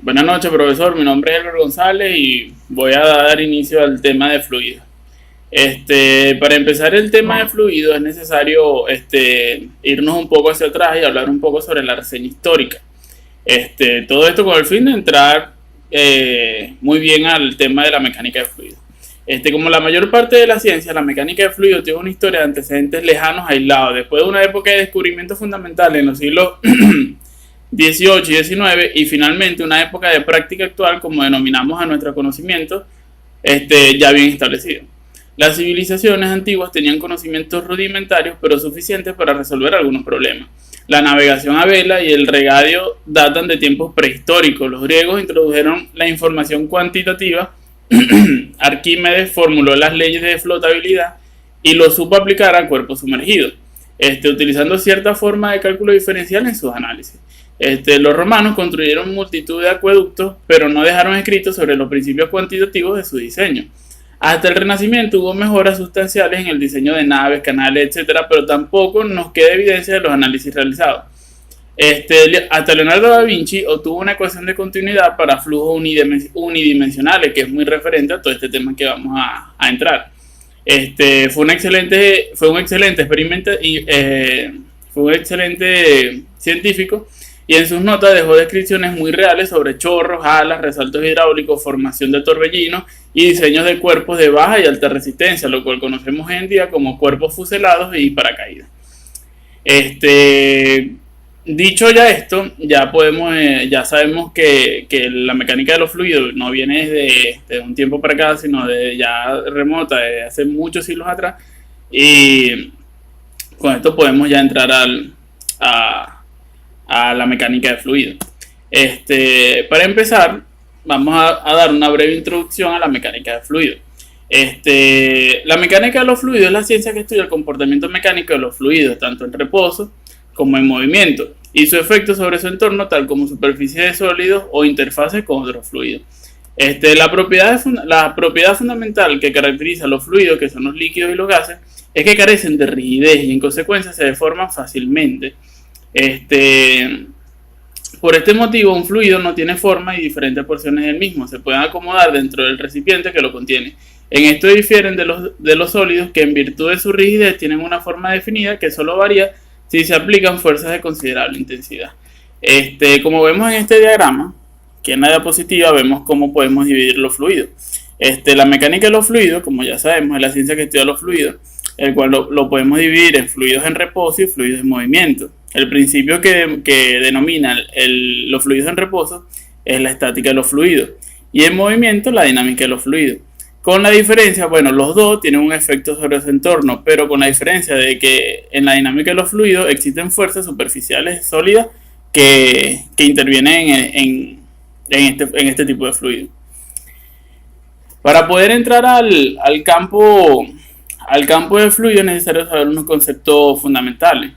Buenas noches, profesor. Mi nombre es Elber González y voy a dar inicio al tema de fluido. Para empezar el tema de fluido es necesario irnos un poco hacia atrás y hablar un poco sobre la reseña histórica. Todo esto con el fin de entrar muy bien al tema de la mecánica de fluido. Como la mayor parte de la ciencia, la mecánica de fluido tiene una historia de antecedentes lejanos aislados, después de una época de descubrimiento fundamental en los siglos 18 y 19 y finalmente una época de práctica actual como denominamos a nuestro conocimiento ya bien establecido. Las civilizaciones antiguas tenían conocimientos rudimentarios pero suficientes para resolver algunos problemas. La navegación a vela y el regadío datan de tiempos prehistóricos. Los griegos introdujeron la información cuantitativa. Arquímedes formuló las leyes de flotabilidad y lo supo aplicar a cuerpos sumergidos, utilizando cierta forma de cálculo diferencial en sus análisis. Los romanos construyeron multitud de acueductos, pero no dejaron escritos sobre los principios cuantitativos de su diseño. Hasta el Renacimiento hubo mejoras sustanciales en el diseño de naves, canales, etc., pero tampoco nos queda evidencia de los análisis realizados. Hasta Leonardo da Vinci obtuvo una ecuación de continuidad para flujos unidimensionales, que es muy referente a todo este tema que vamos a entrar. Fue un excelente científico y en sus notas dejó descripciones muy reales sobre chorros, alas, resaltos hidráulicos, formación de torbellinos y diseños de cuerpos de baja y alta resistencia, lo cual conocemos hoy en día como cuerpos fuselados y paracaídas. Dicho ya esto, ya sabemos que la mecánica de los fluidos no viene desde un tiempo para acá, sino de ya remota, desde hace muchos siglos atrás, y con esto podemos ya entrar a la mecánica de fluido. Para empezar, vamos a dar una breve introducción a la mecánica de fluido. La mecánica de los fluidos es la ciencia que estudia el comportamiento mecánico de los fluidos, tanto en reposo como en movimiento, y su efecto sobre su entorno, tal como superficies de sólidos o interfaces con otros fluidos. La propiedad fundamental que caracteriza a los fluidos, que son los líquidos y los gases, es que carecen de rigidez y en consecuencia se deforman fácilmente. Por este motivo, un fluido no tiene forma y diferentes porciones del mismo se pueden acomodar dentro del recipiente que lo contiene. En esto difieren de los sólidos, que en virtud de su rigidez tienen una forma definida que solo varía si se aplican fuerzas de considerable intensidad. Como vemos en este diagrama, que en la diapositiva vemos cómo podemos dividir los fluidos. La mecánica de los fluidos, como ya sabemos, es la ciencia que estudia los fluidos, el cual lo podemos dividir en fluidos en reposo y fluidos en movimiento. El principio que denomina los fluidos en reposo es la estática de los fluidos y en movimiento la dinámica de los fluidos. Con la diferencia, los dos tienen un efecto sobre su entorno, pero con la diferencia de que en la dinámica de los fluidos existen fuerzas superficiales sólidas que intervienen en este tipo de fluido. Para poder entrar al campo de fluido es necesario saber unos conceptos fundamentales.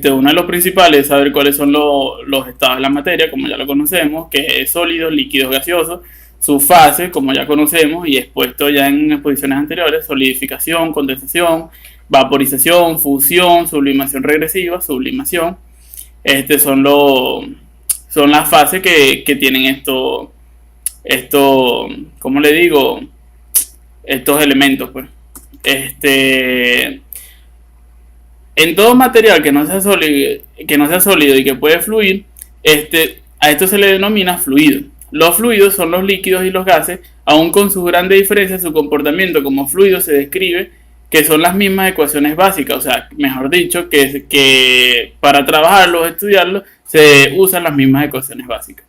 Uno de los principales es saber cuáles son los estados de la materia, como ya lo conocemos, que es sólidos, líquidos, gaseosos, su fase, como ya conocemos y expuesto ya en exposiciones anteriores: solidificación, condensación, vaporización, fusión, sublimación regresiva, sublimación. Son las fases que tienen ¿cómo le digo? Estos elementos, pues. En todo material que no sea sólido y que puede fluir, a esto se le denomina fluido. Los fluidos son los líquidos y los gases. Aun con sus grandes diferencias, su comportamiento como fluido se describe que son las mismas ecuaciones básicas, o sea, mejor dicho, que para trabajarlos, estudiarlos, se usan las mismas ecuaciones básicas.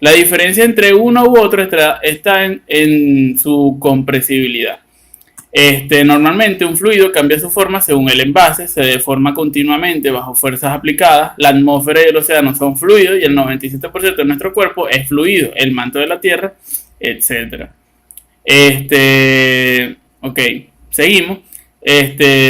La diferencia entre uno u otro está en su compresibilidad. Normalmente un fluido cambia su forma según el envase, se deforma continuamente bajo fuerzas aplicadas. La atmósfera y el océano son fluidos y el 97% de nuestro cuerpo es fluido, el manto de la Tierra, etc. Ok, seguimos.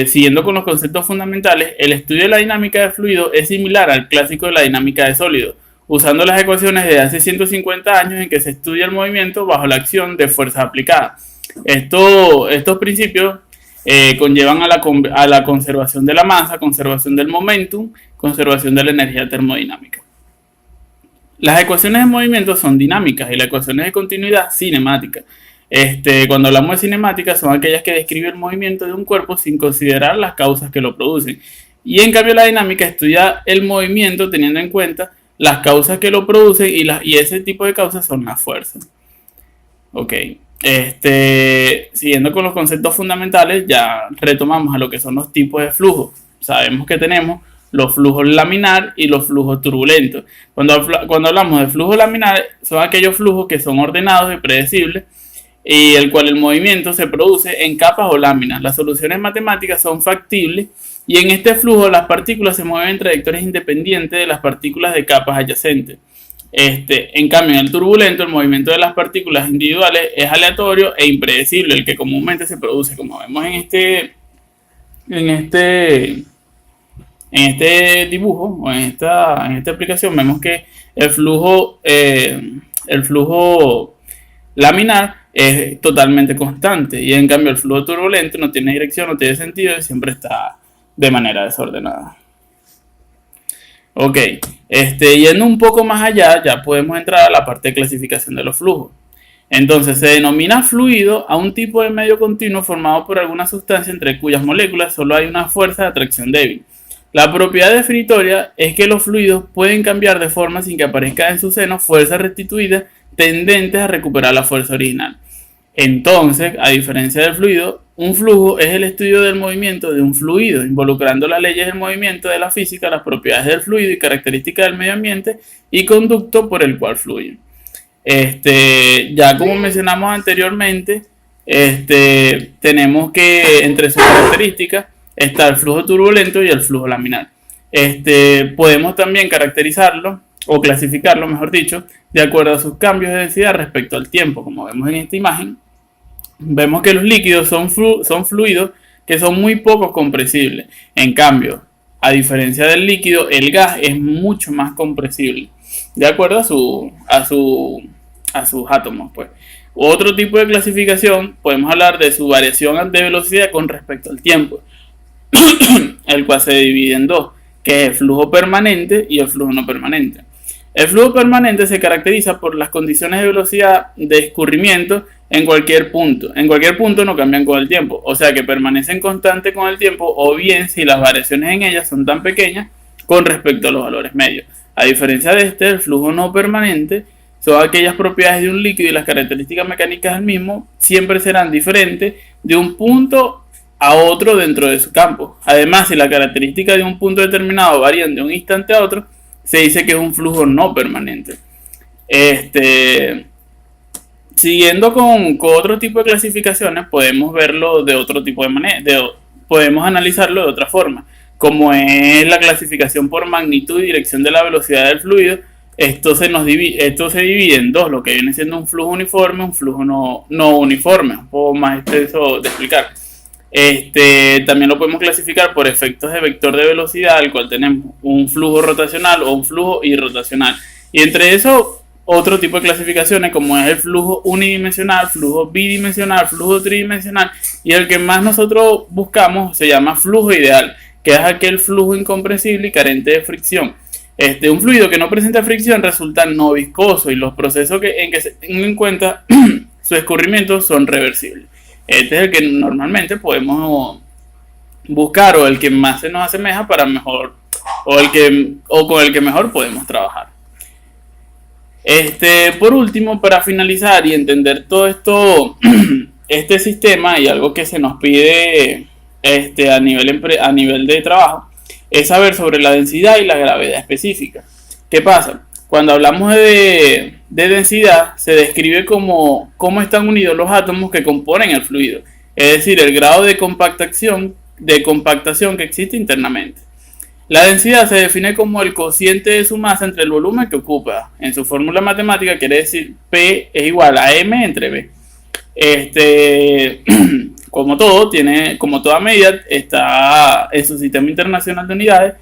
Siguiendo con los conceptos fundamentales, el estudio de la dinámica de fluido es similar al clásico de la dinámica de sólidos, usando las ecuaciones de hace 150 años en que se estudia el movimiento bajo la acción de fuerzas aplicadas. Estos principios conllevan a la conservación de la masa, conservación del momentum, conservación de la energía termodinámica. Las ecuaciones de movimiento son dinámicas y las ecuaciones de continuidad cinemáticas. Cuando hablamos de cinemática son aquellas que describen el movimiento de un cuerpo sin considerar las causas que lo producen. Y en cambio la dinámica estudia el movimiento teniendo en cuenta las causas que lo producen y ese tipo de causas son las fuerzas. Ok, siguiendo con los conceptos fundamentales, ya retomamos a lo que son los tipos de flujo. Sabemos que tenemos los flujos laminar y los flujos turbulentos. Cuando hablamos de flujo laminar, son aquellos flujos que son ordenados y predecibles y el cual el movimiento se produce en capas o láminas. Las soluciones matemáticas son factibles y en este flujo las partículas se mueven en trayectorias independientes de las partículas de capas adyacentes. En cambio, en el turbulento, el movimiento de las partículas individuales es aleatorio e impredecible, el que comúnmente se produce, como vemos en este dibujo o en esta aplicación. Vemos que el flujo laminar es totalmente constante y en cambio el flujo turbulento no tiene dirección, no tiene sentido y siempre está de manera desordenada. Ok, yendo un poco más allá, ya podemos entrar a la parte de clasificación de los flujos. Entonces, se denomina fluido a un tipo de medio continuo formado por alguna sustancia entre cuyas moléculas solo hay una fuerza de atracción débil. La propiedad definitoria es que los fluidos pueden cambiar de forma sin que aparezca en su seno fuerzas restituidas tendentes a recuperar la fuerza original. Entonces, a diferencia del fluido, un flujo es el estudio del movimiento de un fluido, involucrando las leyes del movimiento de la física, las propiedades del fluido y características del medio ambiente y conducto por el cual fluye. Ya como mencionamos anteriormente, tenemos que entre sus características está el flujo turbulento y el flujo laminar. Podemos también caracterizarlo o clasificarlo, mejor dicho, de acuerdo a sus cambios de densidad respecto al tiempo. Como vemos en esta imagen, vemos que los líquidos son fluidos que son muy poco compresibles. En cambio, a diferencia del líquido, el gas es mucho más compresible, de acuerdo a sus átomos, pues. Otro tipo de clasificación, podemos hablar de su variación de velocidad con respecto al tiempo, el cual se divide en dos, que es el flujo permanente y el flujo no permanente. El flujo permanente se caracteriza por las condiciones de velocidad de escurrimiento en cualquier punto. En cualquier punto no cambian con el tiempo, o sea que permanecen constantes con el tiempo, o bien si las variaciones en ellas son tan pequeñas con respecto a los valores medios. A diferencia de el flujo no permanente son aquellas propiedades de un líquido y las características mecánicas del mismo siempre serán diferentes de un punto a otro dentro de su campo. Además, si las características de un punto determinado varían de un instante a otro, se dice que es un flujo no permanente. Siguiendo con otro tipo de clasificaciones, podemos verlo de otro tipo de manera, podemos analizarlo de otra forma, como es la clasificación por magnitud y dirección de la velocidad del fluido. Esto se divide en dos, lo que viene siendo un flujo uniforme, un flujo no uniforme, un poco más extenso de explicar. También lo podemos clasificar por efectos de vector de velocidad, al cual tenemos un flujo rotacional o un flujo irrotacional. Y entre eso, otro tipo de clasificaciones como es el flujo unidimensional, flujo bidimensional, flujo tridimensional, y el que más nosotros buscamos se llama flujo ideal, que es aquel flujo incompresible y carente de fricción. Un fluido que no presenta fricción resulta no viscoso y los procesos en que se tengan en cuenta su escurrimiento son reversibles. Este es el que normalmente podemos buscar o el que más se nos asemeja para mejor o con el que mejor podemos trabajar. Por último, para finalizar y entender todo esto, este sistema y algo que se nos pide a nivel de trabajo es saber sobre la densidad y la gravedad específica. ¿Qué pasa? Cuando hablamos de densidad, se describe como cómo están unidos los átomos que componen el fluido, es decir, el grado de compactación que existe internamente. La densidad se define como el cociente de su masa entre el volumen que ocupa. En su fórmula matemática quiere decir P es igual a M entre B. Como toda medida, está en su sistema internacional de unidades.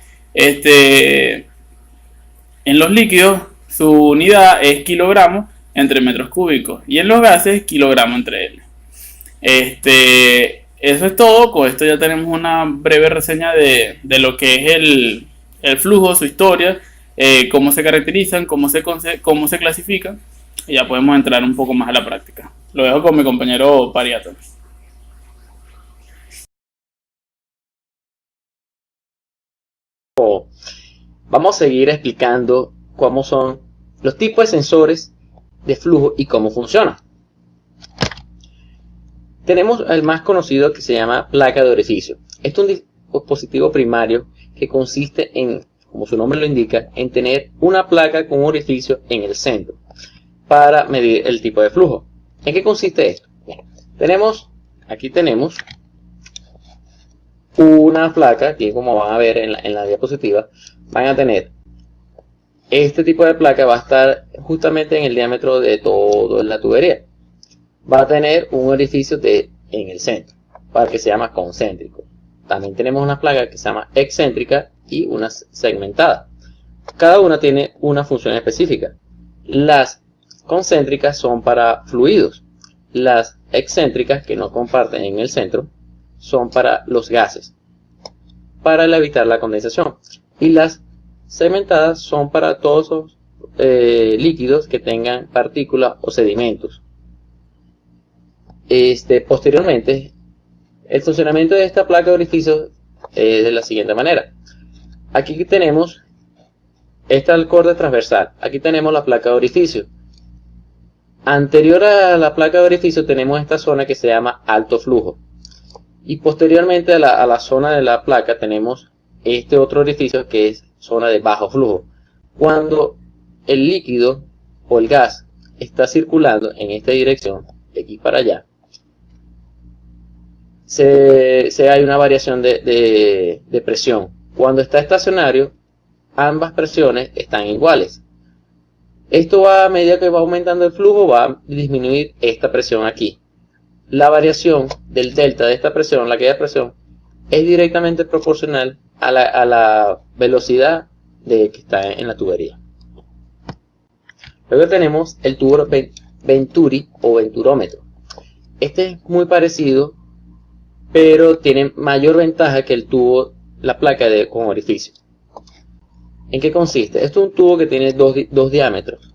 En los líquidos, su unidad es kilogramos entre metros cúbicos y en los gases, kilogramos entre L. Eso es todo. Con esto ya tenemos una breve reseña de lo que es el flujo, su historia, cómo se caracterizan, cómo se clasifican, y ya podemos entrar un poco más a la práctica. Lo dejo con mi compañero Pariato. Vamos a seguir explicando cómo son los tipos de sensores de flujo y cómo funcionan. Tenemos el más conocido, que se llama placa de orificio. Este es un dispositivo primario que consiste en, como su nombre lo indica, en tener una placa con un orificio en el centro para medir el tipo de flujo. ¿En qué consiste esto? Bien, aquí tenemos una placa, aquí como van a ver en la diapositiva, van a tener este tipo de placa, va a estar justamente en el diámetro de toda la tubería. Va a tener un orificio en el centro, para que se llama concéntrico. También tenemos una placa que se llama excéntrica y una segmentada. Cada una tiene una función específica. Las concéntricas son para fluidos. Las excéntricas, que no comparten en el centro, son para los gases, para evitar la condensación. Y las segmentadas son para todos los líquidos que tengan partículas o sedimentos. Posteriormente, el funcionamiento de esta placa de orificio es de la siguiente manera. Aquí tenemos el corde transversal. Aquí tenemos la placa de orificio. Anterior a la placa de orificio tenemos esta zona que se llama alto flujo. Y posteriormente a la zona de la placa tenemos este otro orificio que es zona de bajo flujo. Cuando el líquido o el gas está circulando en esta dirección, de aquí para allá, hay una variación de presión. Cuando está estacionario, ambas presiones están iguales. Esto va, a medida que va aumentando el flujo, va a disminuir esta presión aquí. La variación del delta de esta presión, la caída de presión, es directamente proporcional a la velocidad que está en la tubería. Luego tenemos el tubo Venturi o venturómetro. Este es muy parecido, pero tiene mayor ventaja que la placa con orificio. ¿En qué consiste? Esto es un tubo que tiene dos diámetros.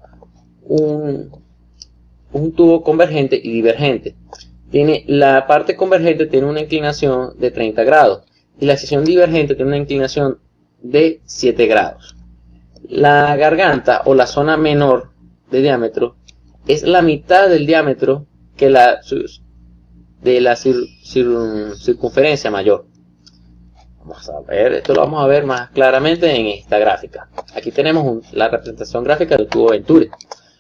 Un tubo convergente y divergente. La parte convergente tiene una inclinación de 30 grados y la sección divergente tiene una inclinación de 7 grados. La garganta o la zona menor de diámetro es la mitad del diámetro que de la circunferencia mayor. Vamos a ver, esto lo vamos a ver más claramente en esta gráfica. Aquí tenemos la representación gráfica del tubo Venturi.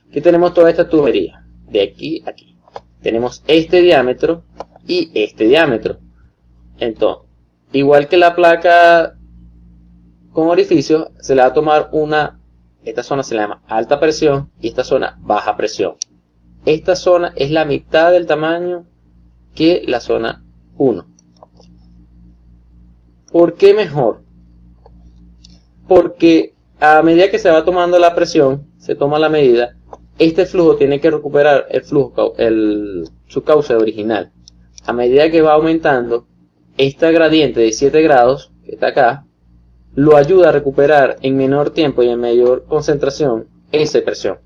Aquí tenemos toda esta tubería, de aquí a aquí. Tenemos este diámetro y este diámetro. Entonces, igual que la placa con orificio, se le va a tomar esta zona se le llama alta presión y esta zona baja presión. Esta zona es la mitad del tamaño que la zona 1. ¿Por qué mejor? Porque a medida que se va tomando la presión, se toma la medida, este flujo tiene que recuperar su cauce original. A medida que va aumentando, esta gradiente de 7 grados, que está acá, lo ayuda a recuperar en menor tiempo y en mayor concentración esa presión.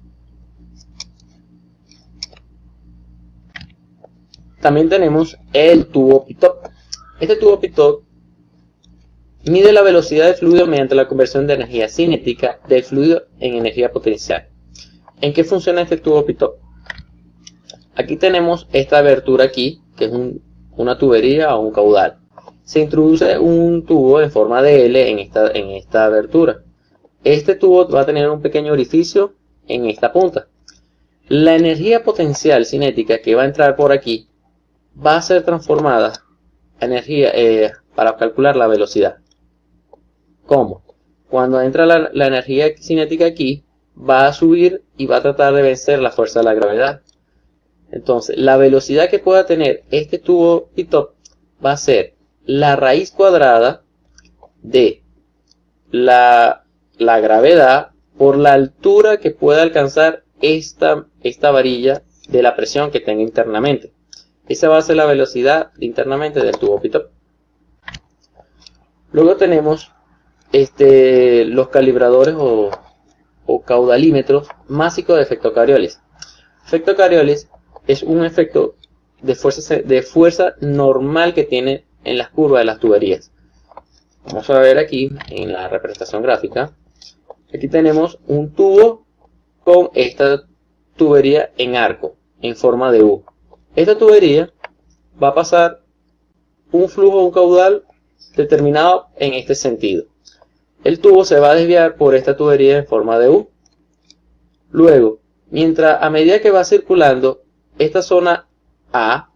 También tenemos el tubo Pitot. Este tubo Pitot mide la velocidad del fluido mediante la conversión de energía cinética del fluido en energía potencial. ¿En qué funciona este tubo Pitot? Aquí tenemos esta abertura aquí, que es una tubería o un caudal. Se introduce un tubo en forma de L en esta abertura. Este tubo va a tener un pequeño orificio en esta punta. La energía potencial cinética que va a entrar por aquí va a ser transformada a energía para calcular la velocidad. ¿Cómo? Cuando entra la energía cinética aquí, va a subir y va a tratar de vencer la fuerza de la gravedad. Entonces, la velocidad que pueda tener este tubo Pitot va a ser la raíz cuadrada de la gravedad por la altura que pueda alcanzar esta varilla de la presión que tenga internamente. Esa va a ser la velocidad internamente del tubo Pitot. Luego tenemos los calibradores o caudalímetros máxicos de efecto Coriolis. Efecto Coriolis es un efecto de fuerza normal que tiene en las curvas de las tuberías. Vamos a ver aquí en la representación gráfica. Aquí tenemos un tubo con esta tubería en arco, en forma de U. Esta tubería va a pasar un flujo, un caudal determinado en este sentido. El tubo se va a desviar por esta tubería en forma de U. Luego, a medida que va circulando, esta zona A,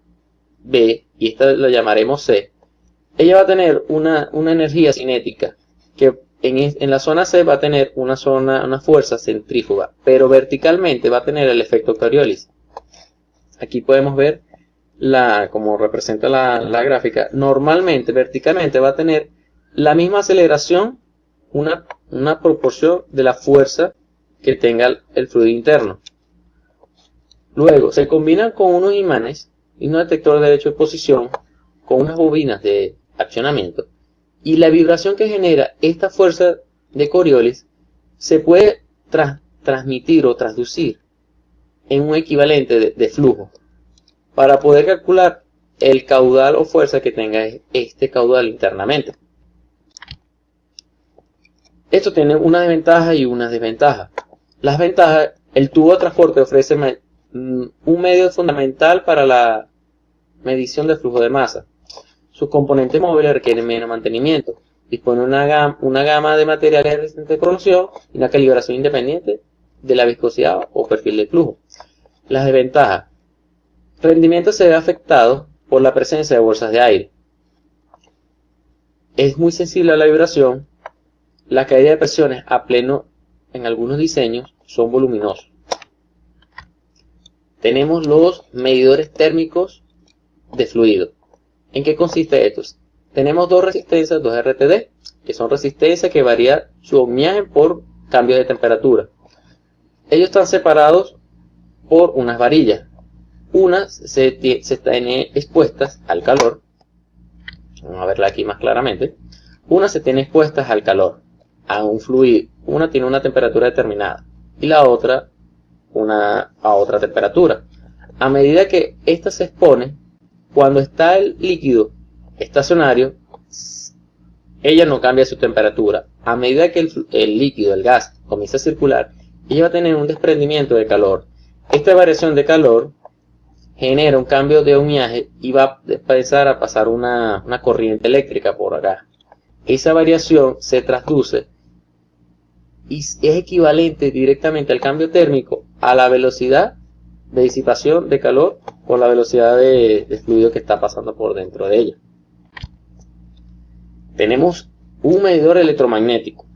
B y esta la llamaremos C, ella va a tener una energía cinética que en la zona C va a tener una fuerza centrífuga, pero verticalmente va a tener el efecto Coriolis. Aquí podemos ver como representa la gráfica. Normalmente, verticalmente va a tener la misma aceleración, una proporción de la fuerza que tenga el fluido interno. Luego se combinan con unos imanes y un detector de derecho de posición con unas bobinas de accionamiento, y la vibración que genera esta fuerza de Coriolis se puede transmitir o traducir en un equivalente de flujo para poder calcular el caudal o fuerza que tenga este caudal internamente. Esto tiene una ventaja y una desventaja. Las ventajas: el tubo de transporte ofrece un medio fundamental para la medición del flujo de masa. Sus componentes móviles requieren menos mantenimiento. Dispone una gama de materiales resistentes de corrosión y una calibración independiente de la viscosidad o perfil de flujo. Las desventajas: rendimiento se ve afectado por la presencia de bolsas de aire. Es muy sensible a la vibración. La caída de presiones a pleno en algunos diseños son voluminosos. Tenemos los medidores térmicos de fluido. ¿En qué consiste esto? Tenemos dos resistencias, dos RTD, que son resistencias que varían su ohmiaje por cambio de temperatura. Ellos están separados por unas varillas. Unas se están expuestas al calor. Vamos a verla aquí más claramente. Unas se tienen expuestas al calor, a un fluido. Una tiene una temperatura determinada y la otra a otra temperatura. A medida que ésta se expone, cuando está el líquido estacionario, ella no cambia su temperatura. A medida que el líquido, el gas, comienza a circular, ella va a tener un desprendimiento de calor. Esta variación de calor genera un cambio de ohmiaje y va a empezar a pasar una corriente eléctrica por acá. Esa variación se traduce y es equivalente directamente al cambio térmico a la velocidad de disipación de calor por la velocidad de fluido que está pasando por dentro de ella. Tenemos un medidor electromagnético.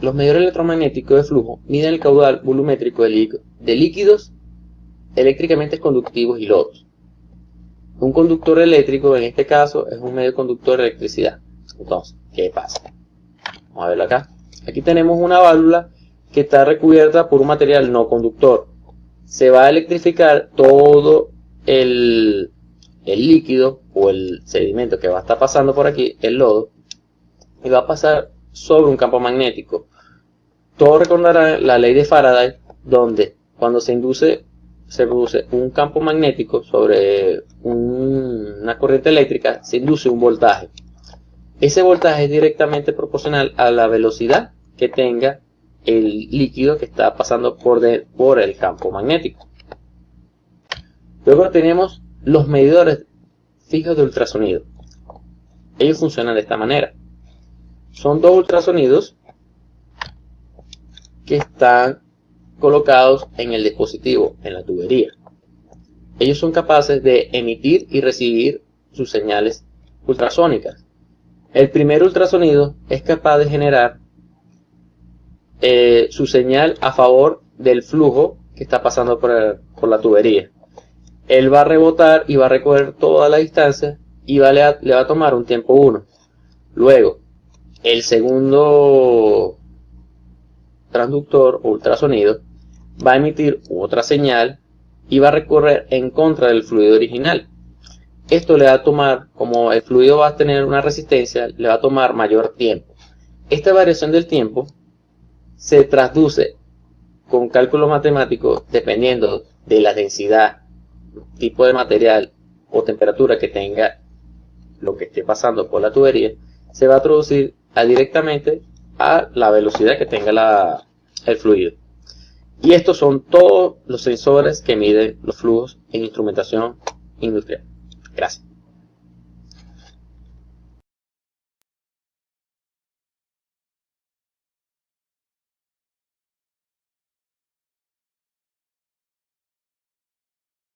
Los medidores electromagnéticos de flujo miden el caudal volumétrico de líquidos eléctricamente conductivos y lodos. Un conductor eléctrico, en este caso, es un medio conductor de electricidad. Entonces, ¿qué pasa? Vamos a verlo acá. Aquí tenemos una válvula que está recubierta por un material no conductor. Se va a electrificar todo el líquido o el sedimento que va a estar pasando por aquí, el lodo, y va a pasar sobre un campo magnético. Todos recordarán la ley de Faraday, donde cuando se produce un campo magnético sobre una corriente eléctrica, se induce un voltaje. Ese voltaje es directamente proporcional a la velocidad que tenga el líquido que está pasando por el campo magnético. Luego tenemos los medidores fijos de ultrasonido. Ellos funcionan de esta manera. Son dos ultrasonidos que están colocados en el dispositivo, en la tubería. Ellos son capaces de emitir y recibir sus señales ultrasónicas. El primer ultrasonido es capaz de generar su señal a favor del flujo que está pasando por la tubería. Él va a rebotar y va a recorrer toda la distancia y le va a tomar un tiempo 1. Luego, el segundo transductor o ultrasonido va a emitir otra señal y va a recorrer en contra del fluido original. Esto le va a tomar, como el fluido va a tener una resistencia, le va a tomar mayor tiempo. Esta variación del tiempo se traduce con cálculo matemático dependiendo de la densidad, tipo de material o temperatura que tenga lo que esté pasando por la tubería. Se va a traducir directamente a la velocidad que tenga el fluido. Y estos son todos los sensores que miden los flujos en instrumentación industrial. Gracias.